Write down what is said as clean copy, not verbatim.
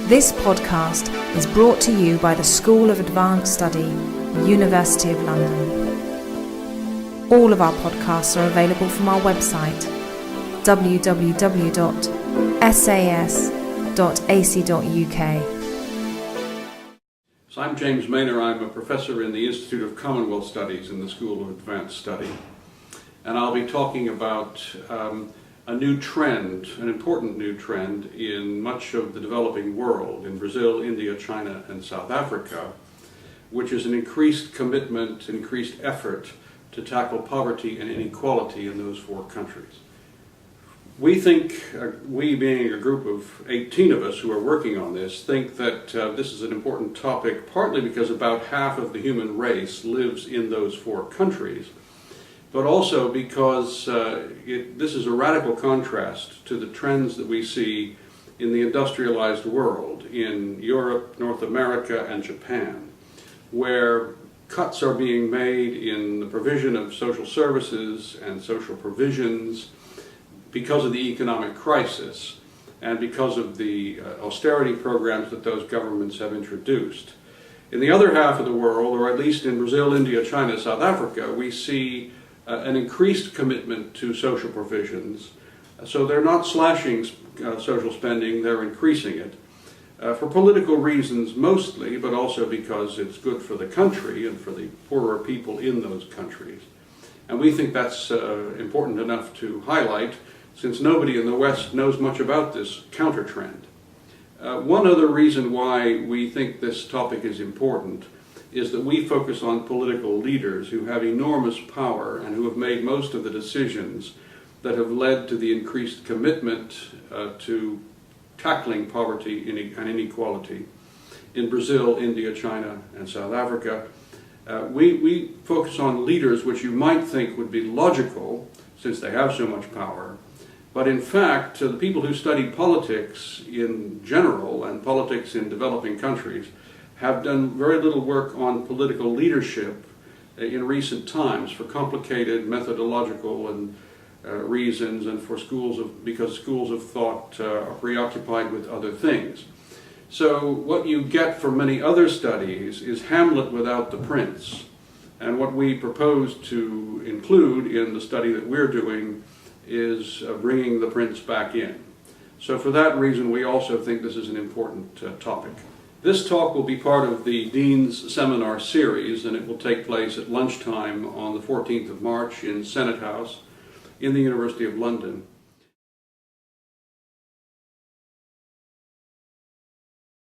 This podcast is brought to you by the School of Advanced Study, University of London. All of our podcasts are available from our website, www.sas.ac.uk. So I'm James Manor. I'm a professor in the Institute of Commonwealth Studies in the School of Advanced Study. And I'll be talking about a new trend, an important new trend in much of the developing world, in Brazil, India, China, and South Africa, which is an increased commitment, increased effort to tackle poverty and inequality in those four countries. We think, we being a group of 18 of us who are working on this, think that this is an important topic, partly because about half of the human race lives in those four countries, but also because this is a radical contrast to the trends that we see in the industrialized world, in Europe, North America, and Japan, where cuts are being made in the provision of social services and social provisions because of the economic crisis and because of the austerity programs that those governments have introduced. In the other half of the world, or at least in Brazil, India, China, South Africa, we see an increased commitment to social provisions. So they're not slashing social spending, they're increasing it. For political reasons mostly, but also because it's good for the country and for the poorer people in those countries. And we think that's important enough to highlight, since nobody in the West knows much about this counter-trend. One other reason why we think this topic is important is that we focus on political leaders who have enormous power and who have made most of the decisions that have led to the increased commitment to tackling poverty and inequality in Brazil, India, China, and South Africa. We focus on leaders which you might think would be logical since they have so much power, but in fact the people who study politics in general and politics in developing countries have done very little work on political leadership in recent times for complicated methodological and reasons, and for because schools of thought are preoccupied with other things. So what you get from many other studies is Hamlet without the prince. And what we propose to include in the study that we're doing is bringing the prince back in. So for that reason, we also think this is an important topic. This talk will be part of the Dean's Seminar Series, and it will take place at lunchtime on the 14th of March in Senate House in the University of London.